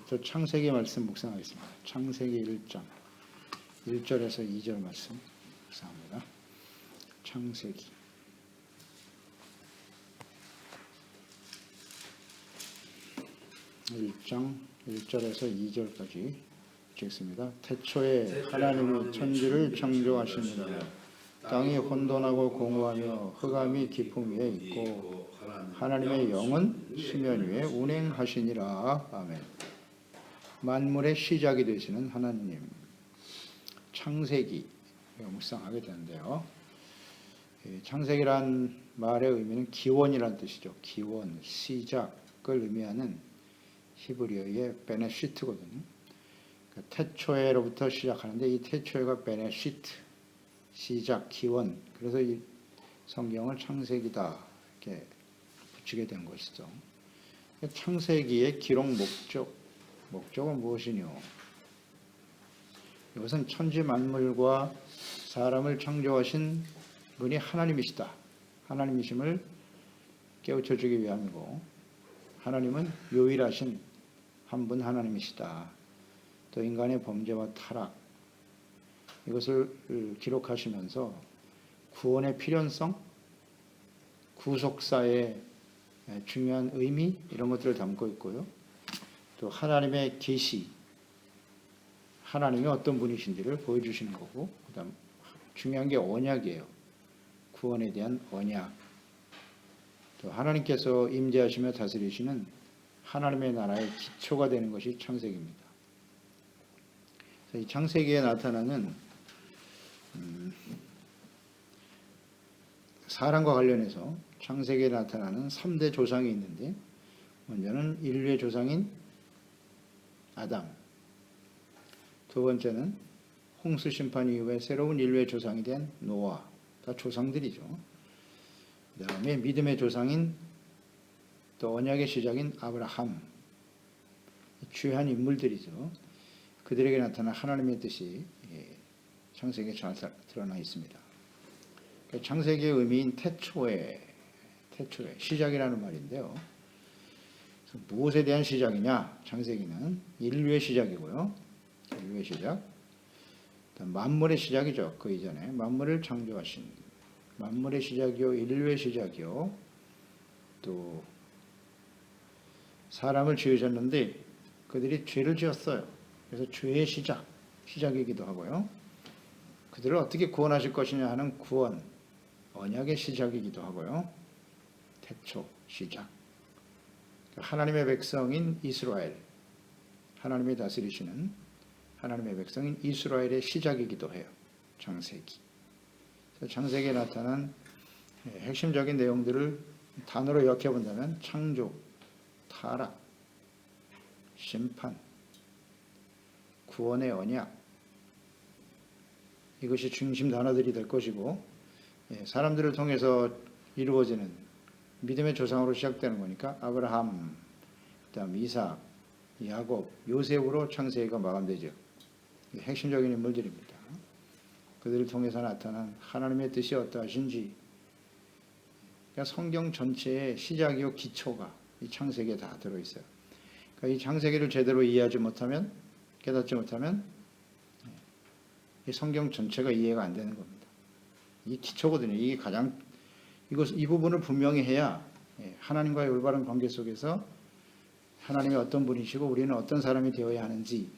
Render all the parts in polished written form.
또 창세기 말씀 묵상하겠습니다. 창세기 1장 1절에서 2절 말씀 묵상합니다. 창세기 1장 1절에서 2절까지 읽겠습니다. 태초에 하나님이 천지를 창조하시니라. 땅이 혼돈하고 공허하며 흑암이 깊음 위에 있고 하나님의 영은 수면 위에 운행하시니라. 아멘. 만물의 시작이 되시는 하나님, 창세기 묵상하게 되는데요. 창세기란 말의 의미는 기원이란 뜻이죠. 기원, 시작을 의미하는 히브리어의 베네시트거든요. 태초에로부터 시작하는데 이 태초에가 베네시트, 시작, 기원. 그래서 이 성경을 창세기다 이렇게 붙이게 된 것이죠. 창세기의 기록 목적은 무엇이뇨? 이것은 천지 만물과 사람을 창조하신 분이 하나님이시다. 하나님이심을 깨우쳐 주기 위함이고, 하나님은 유일하신 한 분 하나님이시다. 또 인간의 범죄와 타락, 이것을 기록하시면서 구원의 필연성, 구속사의 중요한 의미, 이런 것들을 담고 있고요. 또 하나님의 계시, 하나님이 어떤 분이신지를 보여주시는 거고, 그다음 중요한 게 언약이에요. 구원에 대한 언약. 또 하나님께서 임재하시며 다스리시는 하나님의 나라의 기초가 되는 것이 창세기입니다. 이 창세기에 나타나는 사람과 관련해서 창세기에 나타나는 3대 조상이 있는데, 먼저는 인류의 조상인 아담, 두 번째는 홍수 심판 이후에 새로운 인류의 조상이 된 노아, 다 조상들이죠. 그 다음에 믿음의 조상인 또 언약의 시작인 아브라함, 주요한 인물들이죠. 그들에게 나타난 하나님의 뜻이 창세기에 잘 드러나 있습니다. 창세기의 의미인 태초에 시작이라는 말인데요. 무엇에 대한 시작이냐? 창세기는 인류의 시작이고요. 인류의 시작. 만물의 시작이죠. 그 이전에 만물을 창조하신 만물의 시작이요, 인류의 시작이요. 또 사람을 지으셨는데 그들이 죄를 지었어요. 그래서 죄의 시작이기도 하고요. 그들을 어떻게 구원하실 것이냐 하는 구원, 언약의 시작이기도 하고요. 태초, 시작. 하나님의 백성인 이스라엘, 하나님이 다스리시는 하나님의 백성인 이스라엘의 시작이기도 해요. 창세기. 창세기에 나타난 핵심적인 내용들을 단어로 요약해본다면 창조, 타락, 심판, 구원의 언약, 이것이 중심 단어들이 될 것이고, 사람들을 통해서 이루어지는 믿음의 조상으로 시작되는 거니까 아브라함, 그다음 이삭, 야곱, 요셉으로 창세기가 마감되죠. 핵심적인 인물들입니다. 그들을 통해서 나타난 하나님의 뜻이 어떠하신지, 그러니까 성경 전체의 시작이요 기초가 이 창세기에 다 들어있어요. 그러니까 이 창세기를 제대로 이해하지 못하면, 깨닫지 못하면 이 성경 전체가 이해가 안 되는 겁니다. 이 기초거든요. 이게 가장 이 부분을 분명히 해야 하나님과의 올바른 관계 속에서 하나님이 어떤 분이시고 우리는 어떤 사람이 되어야 하는지,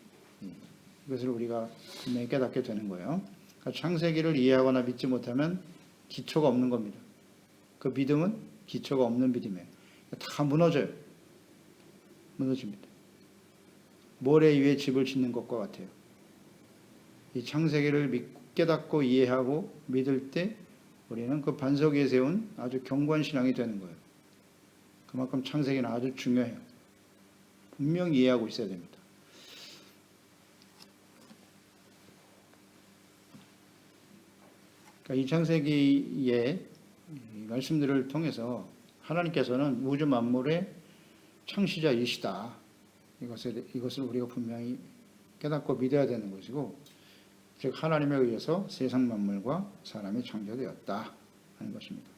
이것을 우리가 분명히 깨닫게 되는 거예요. 그러니까 창세기를 이해하거나 믿지 못하면 기초가 없는 겁니다. 그 믿음은 기초가 없는 믿음이에요. 다 무너져요. 무너집니다. 모래 위에 집을 짓는 것과 같아요. 이 창세기를 깨닫고 이해하고 믿을 때 우리는 그 반석 위에 세운 아주 견고한 신앙이 되는 거예요. 그만큼 창세기는 아주 중요해요. 분명히 이해하고 있어야 됩니다. 그러니까 이 창세기의 말씀들을 통해서 하나님께서는 우주 만물의 창시자이시다. 이것을 우리가 분명히 깨닫고 믿어야 되는 것이고, 즉 하나님에 의해서 세상 만물과 사람이 창조되었다 하는 것입니다.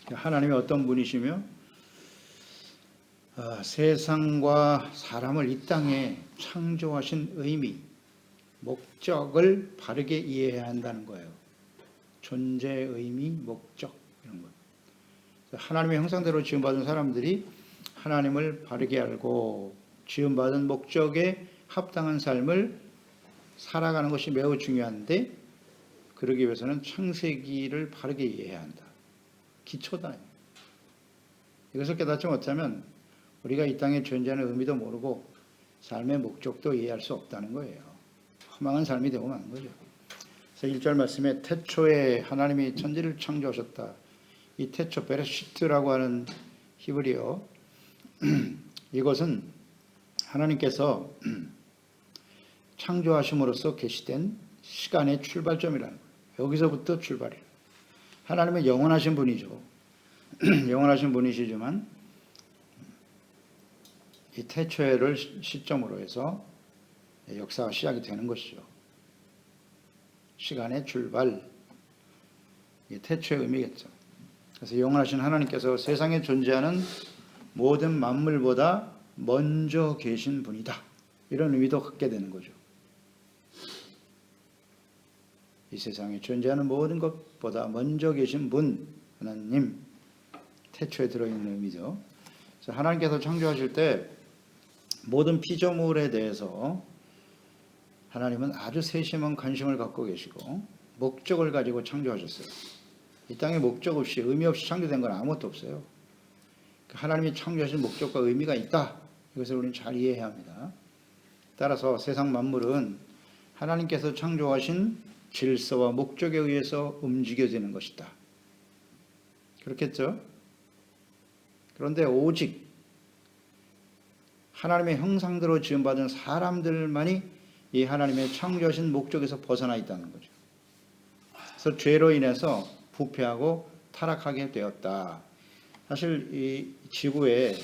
하나님이 어떤 분이시며 세상과 사람을 이 땅에 창조하신 의미, 목적을 바르게 이해해야 한다는 거예요. 존재의 의미, 목적 이런 것. 하나님의 형상대로 지음받은 사람들이 하나님을 바르게 알고 지음받은 목적에 합당한 삶을 살아가는 것이 매우 중요한데, 그러기 위해서는 창세기를 바르게 이해해야 한다. 기초다. 이것을 깨닫지 못하면 우리가 이 땅에 존재하는 의미도 모르고 삶의 목적도 이해할 수 없다는 거예요. 허망한 삶이 되고 마는 거죠. 그래서 1절 말씀에 태초에 하나님이 천지를 창조하셨다. 이 태초 베레시트라고 하는 히브리어, 이것은 하나님께서 창조하심으로써 계시된 시간의 출발점이라는 거예요. 여기서부터 출발이에요. 하나님은 영원하신 분이죠. 영원하신 분이시지만 이 태초를 시점으로 해서 역사가 시작이 되는 것이죠. 시간의 출발, 이 태초의 의미겠죠. 그래서 영원하신 하나님께서 세상에 존재하는 모든 만물보다 먼저 계신 분이다. 이런 의미도 갖게 되는 거죠. 이 세상에 존재하는 모든 것보다 먼저 계신 분, 하나님, 태초에 들어있는 의미죠. 그래서 하나님께서 창조하실 때 모든 피조물에 대해서 하나님은 아주 세심한 관심을 갖고 계시고 목적을 가지고 창조하셨어요. 이 땅에 목적 없이, 의미 없이 창조된 건 아무것도 없어요. 하나님이 창조하신 목적과 의미가 있다. 이것을 우리는 잘 이해해야 합니다. 따라서 세상 만물은 하나님께서 창조하신 질서와 목적에 의해서 움직여지는 것이다. 그렇겠죠? 그런데 오직 하나님의 형상대로 지음받은 사람들만이 이 하나님의 창조하신 목적에서 벗어나 있다는 거죠. 그래서 죄로 인해서 부패하고 타락하게 되었다. 사실 이 지구에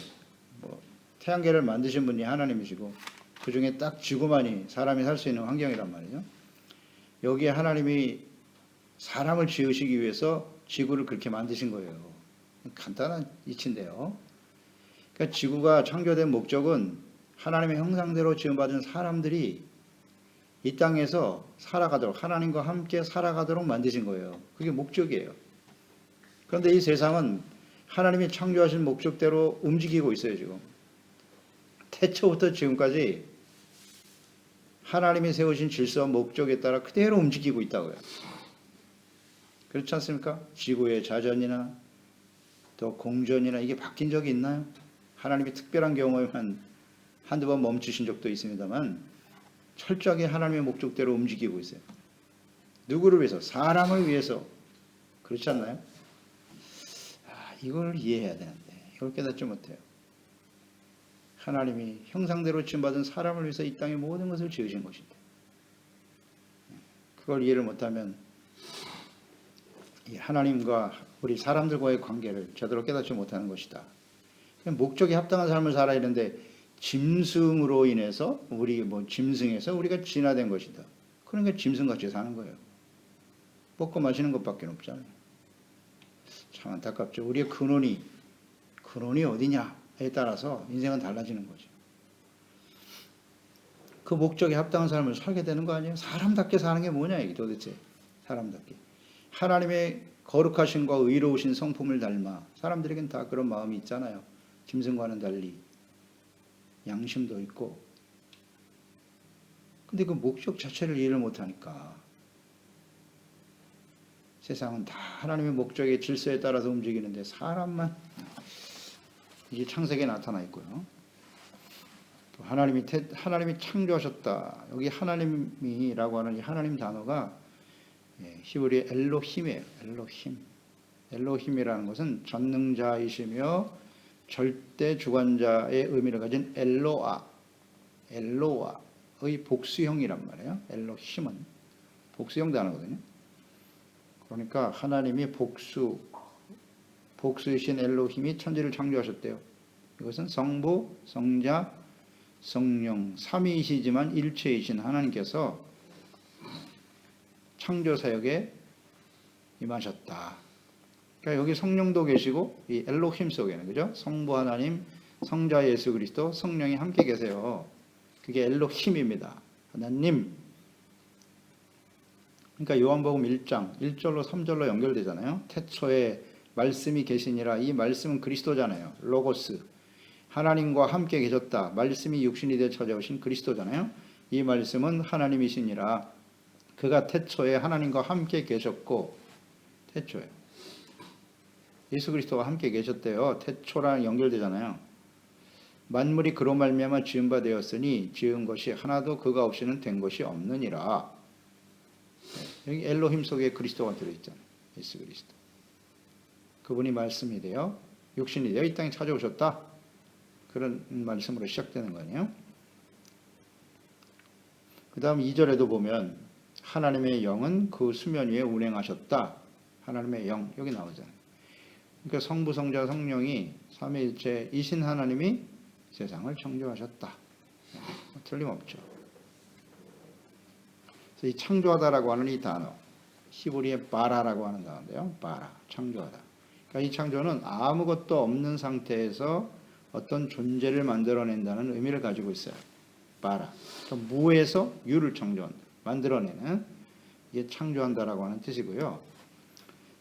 태양계를 만드신 분이 하나님이시고 그 중에 딱 지구만이 사람이 살 수 있는 환경이란 말이죠. 여기에 하나님이 사람을 지으시기 위해서 지구를 그렇게 만드신 거예요. 간단한 이치인데요. 그러니까 지구가 창조된 목적은 하나님의 형상대로 지음받은 사람들이 이 땅에서 살아가도록, 하나님과 함께 살아가도록 만드신 거예요. 그게 목적이에요. 그런데 이 세상은 하나님이 창조하신 목적대로 움직이고 있어요, 지금. 태초부터 지금까지 하나님이 세우신 질서와 목적에 따라 그대로 움직이고 있다고요. 그렇지 않습니까? 지구의 자전이나 또 공전이나 이게 바뀐 적이 있나요? 하나님이 특별한 경우에만 한두 번 멈추신 적도 있습니다만 철저하게 하나님의 목적대로 움직이고 있어요. 누구를 위해서? 사람을 위해서. 그렇지 않나요? 이걸 이해해야 되는데 이걸 깨닫지 못해요. 하나님이 형상대로 지음받은 사람을 위해서 이 땅의 모든 것을 지으신 것인데 그걸 이해를 못하면 이 하나님과 우리 사람들과의 관계를 제대로 깨닫지 못하는 것이다. 목적에 합당한 삶을 살아야 되는데 짐승으로 인해서 짐승에서 우리가 진화된 것이다. 그러니까 짐승같이 사는 거예요. 먹고 마시는 것밖에 없잖아요. 참 안타깝죠. 우리의 근원이 어디냐에 따라서 인생은 달라지는 거죠. 그 목적에 합당한 삶을 살게 되는 거 아니에요? 사람답게 사는 게 뭐냐 이게 도대체. 사람답게. 하나님의 거룩하신과 의로우신 성품을 닮아. 사람들에겐 다 그런 마음이 있잖아요. 짐승과는 달리. 양심도 있고. 근데 그 목적 자체를 이해를 못하니까 세상은 다 하나님의 목적의 질서에 따라서 움직이는데 사람만 이게 창세기에 나타나 있고요. 또 하나님이 창조하셨다. 여기 하나님이라고 하는 이 하나님 단어가 히브리 엘로힘이에요. 엘로힘이라는 것은 전능자이시며 절대 주관자의 의미를 가진 엘로아의 복수형이란 말이에요. 엘로힘은 복수형 단어거든요. 그러니까 하나님이 복수이신 엘로힘이 천지를 창조하셨대요. 이것은 성부, 성자, 성령 삼위이시지만 일체이신 하나님께서 창조 사역에 임하셨다. 그러니까 여기 성령도 계시고 이 엘로힘 속에는 그죠? 성부 하나님, 성자 예수 그리스도, 성령이 함께 계세요. 그게 엘로힘입니다. 하나님. 그러니까 요한복음 1장 1절로 3절로 연결되잖아요. 태초에 말씀이 계시니라. 이 말씀은 그리스도잖아요. 로고스. 하나님과 함께 계셨다. 말씀이 육신이 되어 찾아오신 그리스도잖아요. 이 말씀은 하나님이시니라. 그가 태초에 하나님과 함께 계셨고, 태초에 예수 그리스도와 함께 계셨대요. 태초랑 연결되잖아요. 만물이 그로 말미암아 지은 바 되었으니 지은 것이 하나도 그가 없이는 된 것이 없느니라. 여기 엘로힘 속에 그리스도가 들어있잖아요. 예수 그리스도. 그분이 말씀이 되어 육신이 되어 이 땅에 찾아오셨다. 그런 말씀으로 시작되는 거 아니에요. 그 다음 2절에도 보면 하나님의 영은 그 수면 위에 운행하셨다. 하나님의 영 여기 나오잖아요. 그러니까 성부, 성자, 성령이 삼위일체이신 하나님이 세상을 창조하셨다. 틀림없죠. 그래서 이 창조하다라고 하는 이 단어, 히브리의 바라라고 하는 단어인데요. 바라, 창조하다. 그러니까 이 창조는 아무것도 없는 상태에서 어떤 존재를 만들어낸다는 의미를 가지고 있어요. 바라. 그러니까 무에서 유를 창조한다. 만들어내는, 이게 창조한다라고 하는 뜻이고요.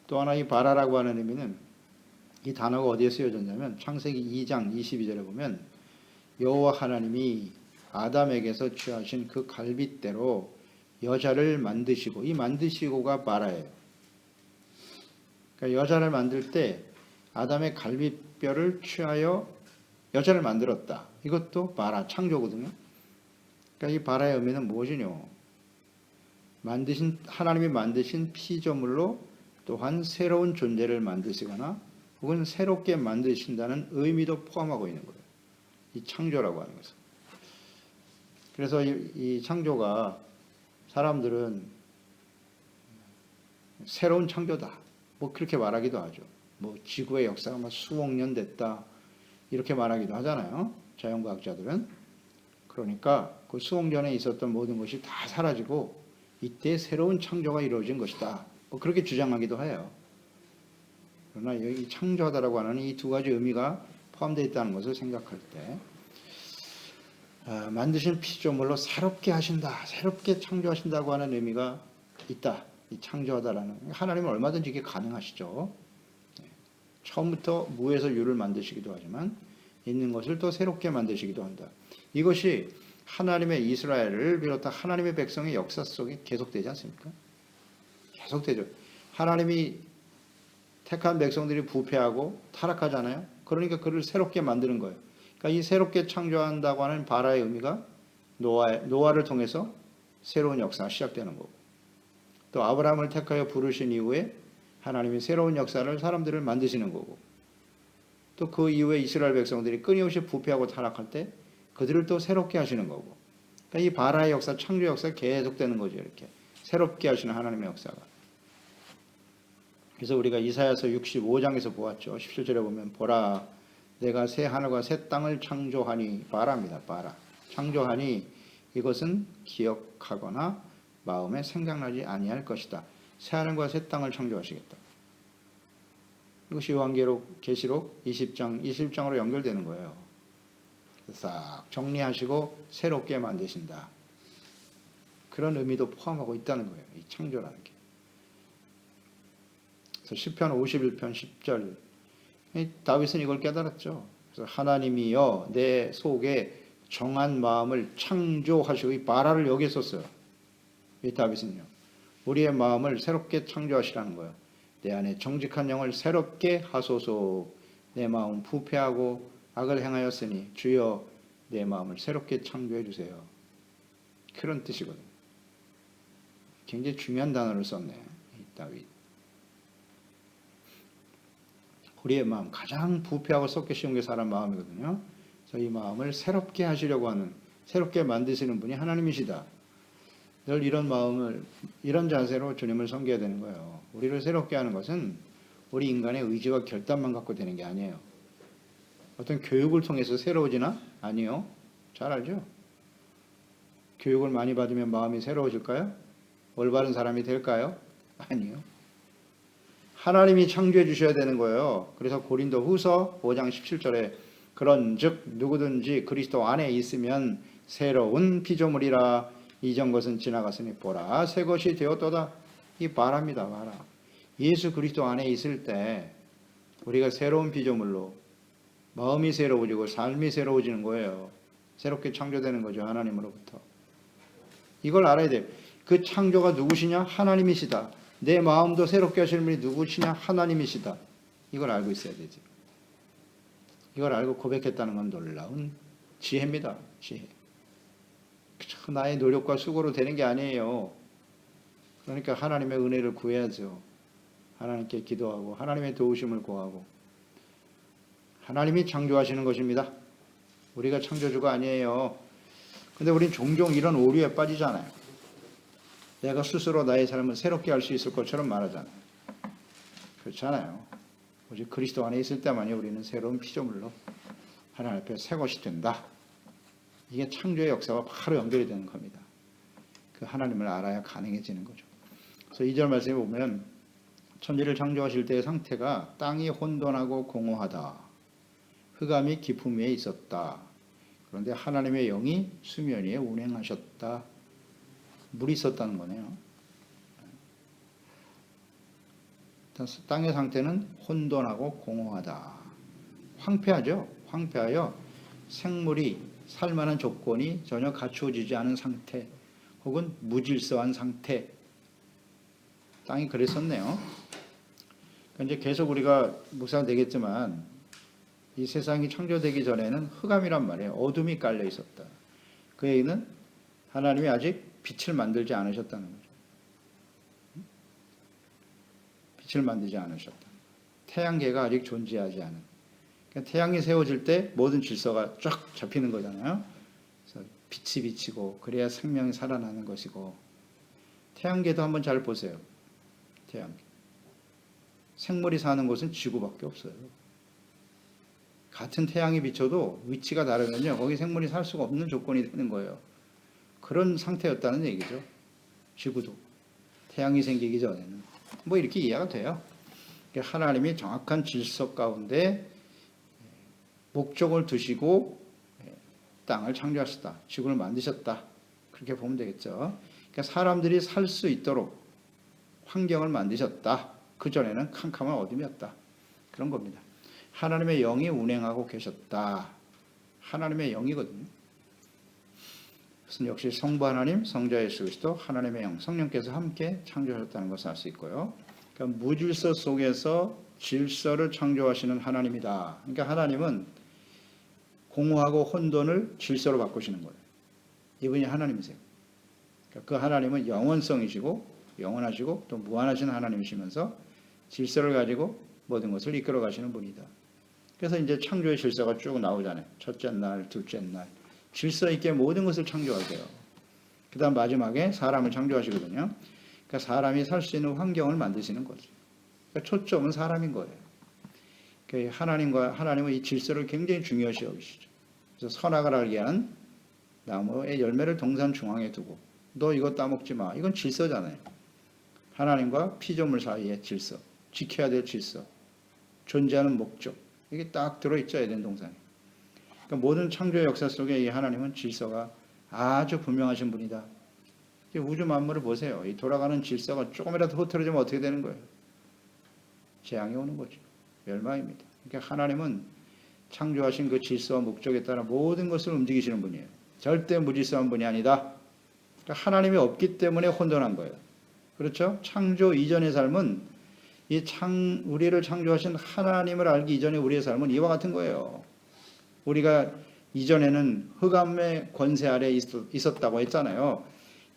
또 하나 이 바라라고 하는 의미는 이 단어가 어디에 쓰여졌냐면 창세기 2장 22절에 보면 여호와 하나님이 아담에게서 취하신 그 갈빗대로 여자를 만드시고, 이 만드시고가 바라예요. 그러니까 여자를 만들 때 아담의 갈빗뼈를 취하여 여자를 만들었다. 이것도 바라, 창조거든요. 그러니까 이 바라의 의미는 무엇이뇨? 하나님이 만드신 피조물로 또한 새로운 존재를 만드시거나 혹은 새롭게 만드신다는 의미도 포함하고 있는 거예요. 이 창조라고 하는 것은. 그래서 이 창조가 사람들은 새로운 창조다. 뭐 그렇게 말하기도 하죠. 뭐 지구의 역사가 막 수억 년 됐다. 이렇게 말하기도 하잖아요. 자연과학자들은. 그러니까 그 수억 년에 있었던 모든 것이 다 사라지고 이때 새로운 창조가 이루어진 것이다. 뭐 그렇게 주장하기도 해요. 그러나 여기 창조하다라고 하는 이 두 가지 의미가 포함되어 있다는 것을 생각할 때 만드신 피조물로 새롭게 하신다, 새롭게 창조하신다고 하는 의미가 있다. 이 창조하다라는, 하나님은 얼마든지 이게 가능하시죠. 처음부터 무에서 유를 만드시기도 하지만 있는 것을 또 새롭게 만드시기도 한다. 이것이 하나님의 이스라엘을 비롯한 하나님의 백성의 역사 속에 계속되지 않습니까? 계속되죠. 하나님이 택한 백성들이 부패하고 타락하잖아요. 그러니까 그를 새롭게 만드는 거예요. 그러니까 이 새롭게 창조한다고 하는 바라의 의미가 노아를 통해서 새로운 역사가 시작되는 거고, 또 아브라함을 택하여 부르신 이후에 하나님이 새로운 역사를 사람들을 만드시는 거고, 또 그 이후에 이스라엘 백성들이 끊임없이 부패하고 타락할 때 그들을 또 새롭게 하시는 거고, 그러니까 이 바라의 역사, 창조 역사가 계속되는 거죠. 이렇게 새롭게 하시는 하나님의 역사가. 그래서 우리가 이사야서 65장에서 보았죠. 17절에 보면 보라, 내가 새 하늘과 새 땅을 창조하니, 바라입니다. 바라. 창조하니 이것은 기억하거나 마음에 생각나지 아니할 것이다. 새 하늘과 새 땅을 창조하시겠다. 이것이 요한계시록 20장, 21장으로 연결되는 거예요. 싹 정리하시고 새롭게 만드신다. 그런 의미도 포함하고 있다는 거예요. 이 창조라는 게. 그래서 시편 51편 10절, 다윗은 이걸 깨달았죠. 그래서 하나님이여 내 속에 정한 마음을 창조하시고, 이 바라를 여기에 썼어요. 이 다윗은요. 우리의 마음을 새롭게 창조하시라는 거예요. 내 안에 정직한 영을 새롭게 하소서. 내 마음 부패하고 악을 행하였으니 주여 내 마음을 새롭게 창조해 주세요. 그런 뜻이거든요. 굉장히 중요한 단어를 썼네, 이 다윗. 우리의 마음, 가장 부패하고 썩기 쉬운 게 사람 마음이거든요. 그래서 이 마음을 새롭게 하시려고 하는, 새롭게 만드시는 분이 하나님이시다. 늘 이런 마음을, 이런 자세로 주님을 섬겨야 되는 거예요. 우리를 새롭게 하는 것은 우리 인간의 의지와 결단만 갖고 되는 게 아니에요. 어떤 교육을 통해서 새로워지나? 아니요. 잘 알죠? 교육을 많이 받으면 마음이 새로워질까요? 올바른 사람이 될까요? 아니요. 하나님이 창조해 주셔야 되는 거예요. 그래서 고린도 후서 5장 17절에 그런즉 누구든지 그리스도 안에 있으면 새로운 피조물이라. 이전 것은 지나갔으니 보라 새 것이 되었도다. 이 말합니다. 말아. 예수 그리스도 안에 있을 때 우리가 새로운 피조물로 마음이 새로워지고 삶이 새로워지는 거예요. 새롭게 창조되는 거죠. 하나님으로부터. 이걸 알아야 돼요. 그 창조가 누구시냐? 하나님이시다. 내 마음도 새롭게 하시는 분이 누구시냐? 하나님이시다. 이걸 알고 있어야 되지. 이걸 알고 고백했다는 건 놀라운 지혜입니다. 지혜. 나의 노력과 수고로 되는 게 아니에요. 그러니까 하나님의 은혜를 구해야죠. 하나님께 기도하고 하나님의 도우심을 구하고. 하나님이 창조하시는 것입니다. 우리가 창조주가 아니에요. 근데 우린 종종 이런 오류에 빠지잖아요. 내가 스스로 나의 삶을 새롭게 할 수 있을 것처럼 말하잖아요. 그렇잖아요. 오직 그리스도 안에 있을 때만이 우리는 새로운 피조물로 하나님 앞에 새 것이 된다. 이게 창조의 역사와 바로 연결이 되는 겁니다. 그 하나님을 알아야 가능해지는 거죠. 그래서 2절 말씀에 보면 천지를 창조하실 때의 상태가 땅이 혼돈하고 공허하다. 흑암이 깊음 위에 있었다. 그런데 하나님의 영이 수면 위에 운행하셨다. 물이 있었다는 거네요. 땅의 상태는 혼돈하고 공허하다. 황폐하죠. 황폐하여 생물이 살만한 조건이 전혀 갖추어지지 않은 상태 혹은 무질서한 상태. 땅이 그랬었네요. 이제 계속 우리가 묵상되겠지만 이 세상이 창조되기 전에는 흑암이란 말이에요. 어둠이 깔려 있었다. 그 얘기는 하나님이 아직 빛을 만들지 않으셨다는 거죠. 빛을 만들지 않으셨다. 태양계가 아직 존재하지 않은. 그러니까 태양이 세워질 때 모든 질서가 쫙 잡히는 거잖아요. 그래서 빛이 비치고 그래야 생명이 살아나는 것이고. 태양계도 한번 잘 보세요. 태양계. 생물이 사는 곳은 지구밖에 없어요. 같은 태양이 비춰도 위치가 다르면요, 거기 생물이 살 수가 없는 조건이 되는 거예요. 그런 상태였다는 얘기죠. 지구도. 태양이 생기기 전에는. 뭐 이렇게 이해가 돼요. 하나님이 정확한 질서 가운데 목적을 두시고 땅을 창조하셨다. 지구를 만드셨다. 그렇게 보면 되겠죠. 그러니까 사람들이 살 수 있도록 환경을 만드셨다. 그전에는 캄캄한 어둠이었다. 그런 겁니다. 하나님의 영이 운행하고 계셨다. 하나님의 영이거든요. 그것은 역시 성부 하나님, 성자 예수 그리스도, 하나님의 영, 성령께서 함께 창조하셨다는 것을 알 수 있고요. 그러니까 무질서 속에서 질서를 창조하시는 하나님이다. 그러니까 하나님은 공허하고 혼돈을 질서로 바꾸시는 거예요. 이분이 하나님이세요. 그러니까 그 하나님은 영원성이시고 영원하시고 또 무한하신 하나님이시면서 질서를 가지고 모든 것을 이끌어 가시는 분이다. 그래서 이제 창조의 질서가 쭉 나오잖아요. 첫째 날, 둘째 날. 질서 있게 모든 것을 창조하세요. 그 다음 마지막에 사람을 창조하시거든요. 그러니까 사람이 살 수 있는 환경을 만드시는 거죠. 그러니까 초점은 사람인 거예요. 그러니까 하나님은 이 질서를 굉장히 중요시 여기시죠. 그래서 선악을 알게 하는 나무의 열매를 동산 중앙에 두고 너 이거 따먹지 마. 이건 질서잖아요. 하나님과 피조물 사이의 질서. 지켜야 될 질서. 존재하는 목적. 이게 딱 들어있죠. 에덴 동산에. 그러니까 모든 창조의 역사 속에 이 하나님은 질서가 아주 분명하신 분이다. 우주 만물을 보세요. 이 돌아가는 질서가 조금이라도 흐트러지면 어떻게 되는 거예요? 재앙이 오는 거죠. 멸망입니다. 그러니까 하나님은 창조하신 그 질서와 목적에 따라 모든 것을 움직이시는 분이에요. 절대 무질서한 분이 아니다. 그러니까 하나님이 없기 때문에 혼돈한 거예요. 그렇죠? 창조 이전의 삶은 우리를 창조하신 하나님을 알기 이전에 우리의 삶은 이와 같은 거예요. 우리가 이전에는 흑암의 권세 아래에 있었다고 했잖아요.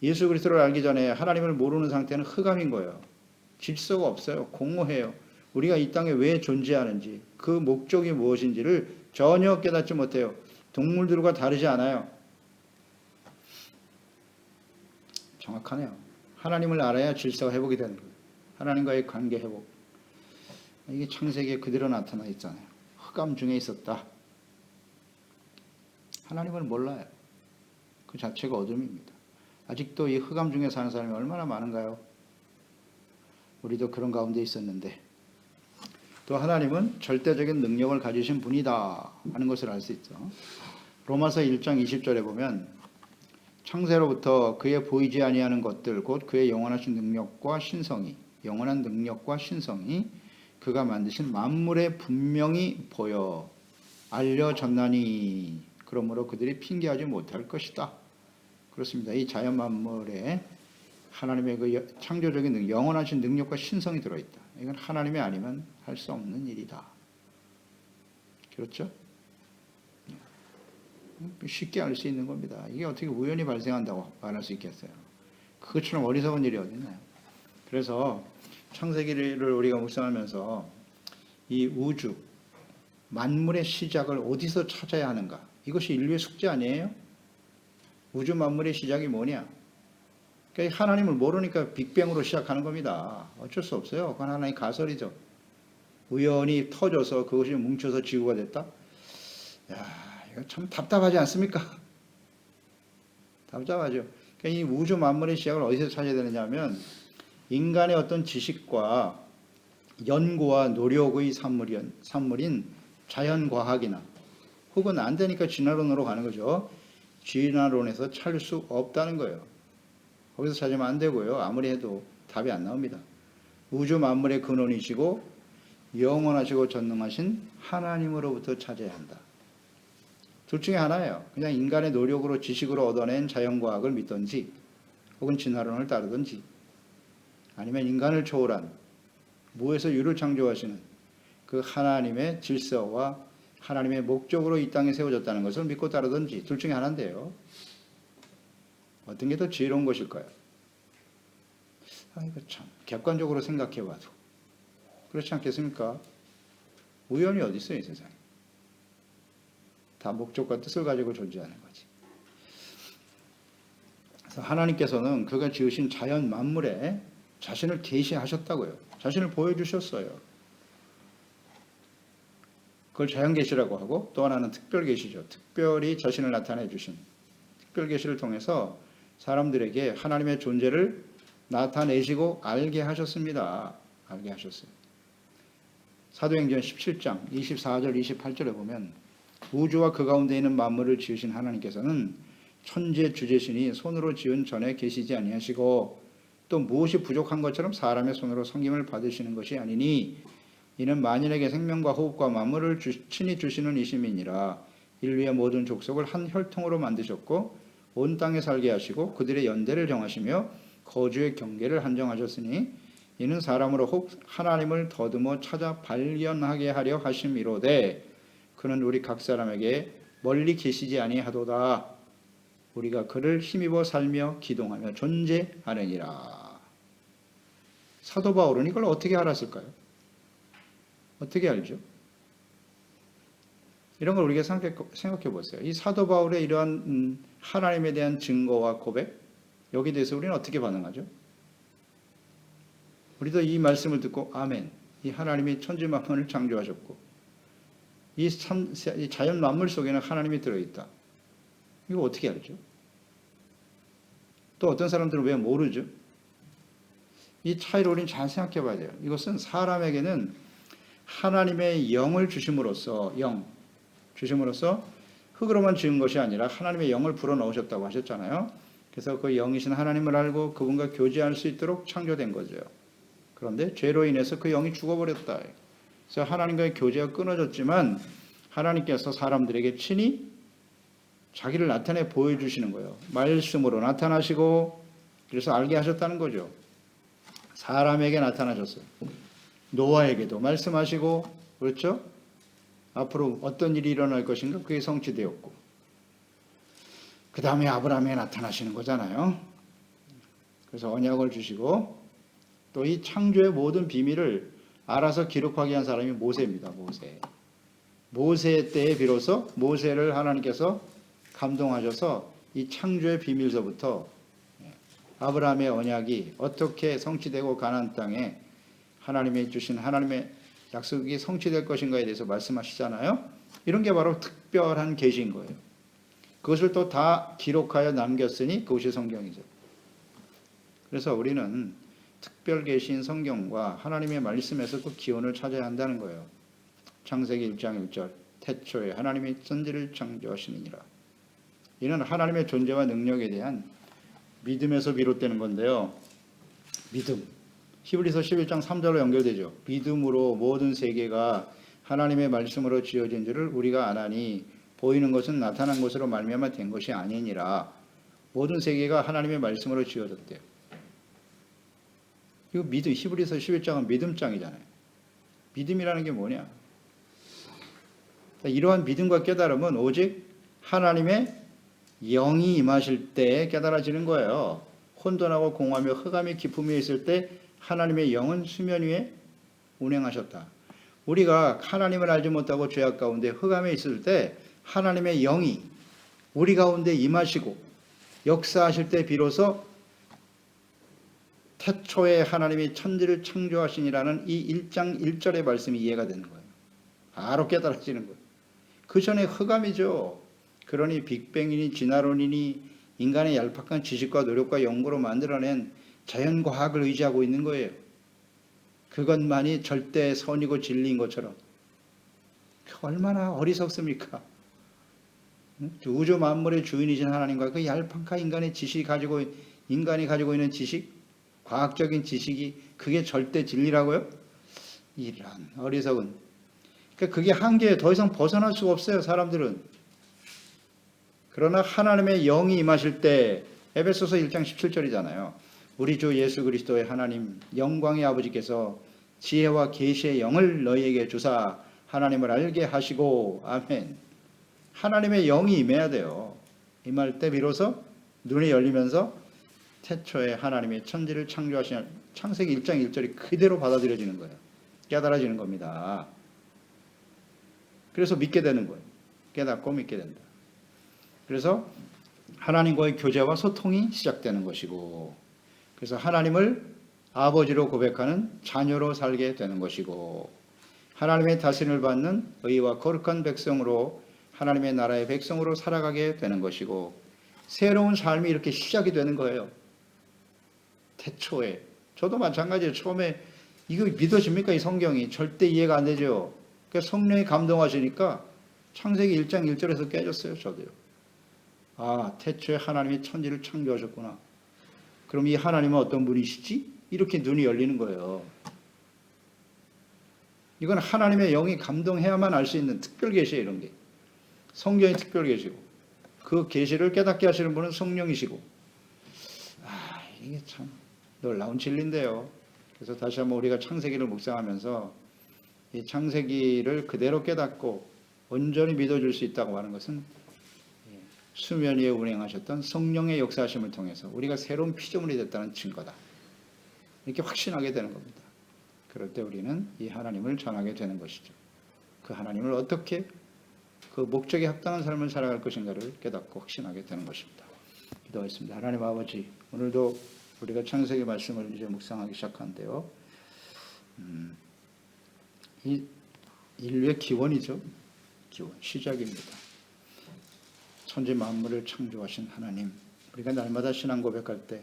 예수 그리스도를 알기 전에 하나님을 모르는 상태는 흑암인 거예요. 질서가 없어요. 공허해요. 우리가 이 땅에 왜 존재하는지, 그 목적이 무엇인지를 전혀 깨닫지 못해요. 동물들과 다르지 않아요. 정확하네요. 하나님을 알아야 질서가 회복이 되는 거예요. 하나님과의 관계 회복. 이게 창세기에 그대로 나타나 있잖아요. 흑암 중에 있었다. 하나님을 몰라요. 그 자체가 어둠입니다. 아직도 이 흑암 중에 사는 사람이 얼마나 많은가요? 우리도 그런 가운데 있었는데 또 하나님은 절대적인 능력을 가지신 분이다 하는 것을 알 수 있죠. 로마서 1장 20절에 보면 창세로부터 그의 보이지 아니하는 것들 곧 그의 영원하신 능력과 신성이 영원한 능력과 신성이 그가 만드신 만물에 분명히 보여 알려졌나니 그러므로 그들이 핑계하지 못할 것이다. 그렇습니다. 이 자연 만물에 하나님의 그 창조적인 영원하신 능력과 신성이 들어있다. 이건 하나님이 아니면 할 수 없는 일이다. 그렇죠? 쉽게 알 수 있는 겁니다. 이게 어떻게 우연히 발생한다고 말할 수 있겠어요? 그것처럼 어리석은 일이 어디 있나요? 그래서 창세기를 우리가 묵상하면서 이 우주, 만물의 시작을 어디서 찾아야 하는가? 이것이 인류의 숙제 아니에요? 우주 만물의 시작이 뭐냐? 그러니까 하나님을 모르니까 빅뱅으로 시작하는 겁니다. 어쩔 수 없어요. 그건 하나의 가설이죠. 우연히 터져서 그것이 뭉쳐서 지구가 됐다? 야, 이거 참 답답하지 않습니까? 답답하죠. 그러니까 이 우주 만물의 시작을 어디서 찾아야 되느냐 하면 인간의 어떤 지식과 연구와 노력의 산물인 자연과학이나 혹은 안 되니까 진화론으로 가는 거죠. 진화론에서 찾을 수 없다는 거예요. 거기서 찾으면 안 되고요. 아무리 해도 답이 안 나옵니다. 우주 만물의 근원이시고 영원하시고 전능하신 하나님으로부터 찾아야 한다. 둘 중에 하나예요. 그냥 인간의 노력으로 지식으로 얻어낸 자연과학을 믿든지 혹은 진화론을 따르든지 아니면 인간을 초월한 무에서 유를 창조하시는 그 하나님의 질서와 하나님의 목적으로 이 땅에 세워졌다는 것을 믿고 따르든지 둘 중에 하나인데요. 어떤 게 더 지혜로운 것일까요? 이거 참 객관적으로 생각해 봐도 그렇지 않겠습니까? 우연이 어디 있어요, 이 세상에. 다 목적과 뜻을 가지고 존재하는 거지. 그래서 하나님께서는 그가 지으신 자연 만물에 자신을 계시하셨다고요. 자신을 보여주셨어요. 그걸 자연계시라고 하고 또 하나는 특별계시죠. 특별히 자신을 나타내 주신 특별계시를 통해서 사람들에게 하나님의 존재를 나타내시고 알게 하셨습니다. 알게 하셨어요. 사도행전 17장 24절 28절에 보면 우주와 그 가운데 있는 만물을 지으신 하나님께서는 천재 주재신이 손으로 지은 전에 계시지 아니하시고 또 무엇이 부족한 것처럼 사람의 손으로 섬김을 받으시는 것이 아니니 이는 만인에게 생명과 호흡과 만물을 친히 주시는 이심이니라. 인류의 모든 족속을 한 혈통으로 만드셨고 온 땅에 살게 하시고 그들의 연대를 정하시며 거주의 경계를 한정하셨으니 이는 사람으로 혹 하나님을 더듬어 찾아 발견하게 하려 하심이로되 그는 우리 각 사람에게 멀리 계시지 아니하도다. 우리가 그를 힘입어 살며 기동하며 존재하느니라. 사도 바울은 이걸 어떻게 알았을까요? 어떻게 알죠? 이런 걸 우리가 생각해 보세요. 이 사도 바울의 이러한 하나님에 대한 증거와 고백, 여기에 대해서 우리는 어떻게 반응하죠? 우리도 이 말씀을 듣고 아멘, 이 하나님이 천지 만물을 창조하셨고 이 자연 만물 속에는 하나님이 들어있다. 이거 어떻게 알죠? 또 어떤 사람들은 왜 모르죠? 이 차이를 우리는 잘 생각해 봐야 돼요. 이것은 사람에게는 하나님의 영을 주심으로써 흙으로만 지은 것이 아니라 하나님의 영을 불어넣으셨다고 하셨잖아요. 그래서 그 영이신 하나님을 알고 그분과 교제할 수 있도록 창조된 거죠. 그런데 죄로 인해서 그 영이 죽어버렸다. 그래서 하나님과의 교제가 끊어졌지만 하나님께서 사람들에게 친히 자기를 나타내 보여주시는 거예요. 말씀으로 나타나시고 그래서 알게 하셨다는 거죠. 사람에게 나타나셨어요. 노아에게도 말씀하시고 그렇죠? 앞으로 어떤 일이 일어날 것인가 그게 성취되었고 그 다음에 아브라함에 나타나시는 거잖아요. 그래서 언약을 주시고 또 이 창조의 모든 비밀을 알아서 기록하게 한 사람이 모세입니다. 모세 때에 비로소 모세를 하나님께서 감동하셔서 이 창조의 비밀서부터 아브라함의 언약이 어떻게 성취되고 가나안 땅에 하나님이 주신 하나님의 약속이 성취될 것인가에 대해서 말씀하시잖아요. 이런 게 바로 특별한 계시인 거예요. 그것을 또 다 기록하여 남겼으니 그것이 성경이죠. 그래서 우리는 특별 계시인 성경과 하나님의 말씀에서 그 기원을 찾아야 한다는 거예요. 창세기 1장 1절 태초에 하나님이 천지를 창조하시니라. 이는 하나님의 존재와 능력에 대한 믿음에서 비롯되는 건데요. 믿음. 히브리서 11장 3절로 연결되죠. 믿음으로 모든 세계가 하나님의 말씀으로 지어진 줄을 우리가 아나니 보이는 것은 나타난 것으로 말미암아 된 것이 아니니라. 모든 세계가 하나님의 말씀으로 지어졌대요. 이거 믿음, 히브리서 11장은 믿음장이잖아요. 믿음이라는 게 뭐냐? 이러한 믿음과 깨달음은 오직 하나님의 영이 임하실 때 깨달아지는 거예요. 혼돈하고 공허하며 흑암의 기품이 있을 때 하나님의 영은 수면 위에 운행하셨다. 우리가 하나님을 알지 못하고 죄악 가운데 흑암에 있을 때 하나님의 영이 우리 가운데 임하시고 역사하실 때 비로소 태초에 하나님이 천지를 창조하시니라는 이 1장 1절의 말씀이 이해가 되는 거예요. 바로 깨달아지는 거예요. 그 전에 흑암이죠. 그러니 빅뱅이니 진화론이니 인간의 얄팍한 지식과 노력과 연구로 만들어낸 자연과학을 의지하고 있는 거예요. 그것만이 절대 선이고 진리인 것처럼. 얼마나 어리석습니까? 우주 만물의 주인이신 하나님과 그 얄팍한 인간의 지식이 인간이 가지고 있는 지식, 과학적인 지식이 그게 절대 진리라고요? 이런 어리석은. 그러니까 그게 한계에 더 이상 벗어날 수가 없어요, 사람들은. 그러나 하나님의 영이 임하실 때 에베소서 1장 17절이잖아요. 우리 주 예수 그리스도의 하나님 영광의 아버지께서 지혜와 계시의 영을 너희에게 주사 하나님을 알게 하시고 아멘. 하나님의 영이 임해야 돼요. 임할 때 비로소 눈이 열리면서 태초에 하나님의 천지를 창조하신 창세기 1장 1절이 그대로 받아들여지는 거예요. 깨달아지는 겁니다. 그래서 믿게 되는 거예요. 깨닫고 믿게 된다. 그래서 하나님과의 교제와 소통이 시작되는 것이고, 그래서 하나님을 아버지로 고백하는 자녀로 살게 되는 것이고, 하나님의 다스림을 받는 의와 거룩한 백성으로 하나님의 나라의 백성으로 살아가게 되는 것이고, 새로운 삶이 이렇게 시작이 되는 거예요. 태초에. 저도 마찬가지예요. 처음에 이거 믿어집니까? 이 성경이 절대 이해가 안 되죠. 그러니까 성령이 감동하시니까 창세기 1장 1절에서 깨졌어요. 저도요. 아, 태초에 하나님이 천지를 창조하셨구나. 그럼 이 하나님은 어떤 분이시지? 이렇게 눈이 열리는 거예요. 이건 하나님의 영이 감동해야만 알 수 있는 특별 계시예요. 이런 게. 성경이 특별 계시고 그 계시를 깨닫게 하시는 분은 성령이시고. 아, 이게 참 놀라운 진리인데요. 그래서 다시 한번 우리가 창세기를 묵상하면서 이 창세기를 그대로 깨닫고 온전히 믿어줄 수 있다고 하는 것은 수면 위에 운행하셨던 성령의 역사하심을 통해서 우리가 새로운 피조물이 됐다는 증거다. 이렇게 확신하게 되는 겁니다. 그럴 때 우리는 이 하나님을 전하게 되는 것이죠. 그 하나님을 어떻게 그 목적에 합당한 삶을 살아갈 것인가를 깨닫고 확신하게 되는 것입니다. 기도하겠습니다. 하나님 아버지, 오늘도 우리가 창세기 말씀을 이제 묵상하기 시작하는데요. 이 인류의 기원이죠. 기원, 시작입니다. 천지 만물을 창조하신 하나님, 우리가 날마다 신앙 고백할 때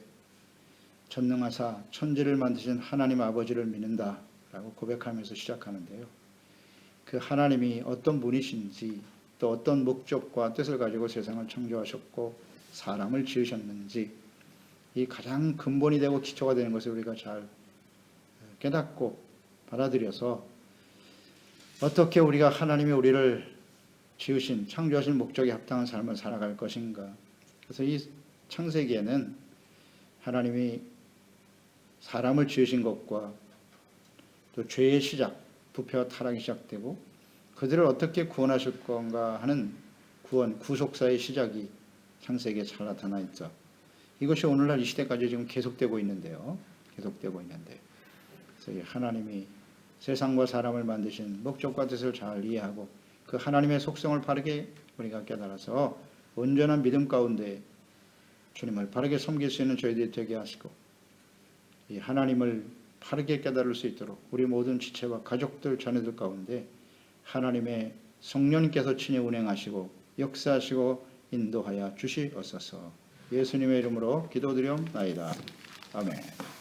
전능하사 천지를 만드신 하나님 아버지를 믿는다라고 고백하면서 시작하는데요. 그 하나님이 어떤 분이신지, 또 어떤 목적과 뜻을 가지고 세상을 창조하셨고 사람을 지으셨는지, 이 가장 근본이 되고 기초가 되는 것을 우리가 잘 깨닫고 받아들여서 어떻게 우리가 하나님이 우리를 지으신, 창조하신 목적에 합당한 삶을 살아갈 것인가. 그래서 이 창세기에는 하나님이 사람을 지으신 것과 또 죄의 시작, 부패와 타락이 시작되고 그들을 어떻게 구원하실 건가 하는 구원, 구속사의 시작이 창세기에 잘 나타나 있죠. 이것이 오늘날 이 시대까지 지금 계속되고 있는데요. 그래서 하나님이 세상과 사람을 만드신 목적과 뜻을 잘 이해하고 그 하나님의 속성을 바르게 우리가 깨달아서 온전한 믿음 가운데 주님을 바르게 섬길 수 있는 저희들이 되게 하시고, 이 하나님을 바르게 깨달을 수 있도록 우리 모든 지체와 가족들, 자녀들 가운데 하나님의 성령님께서 친히 운행하시고 역사하시고 인도하여 주시옵소서. 예수님의 이름으로 기도드리옵나이다. 아멘.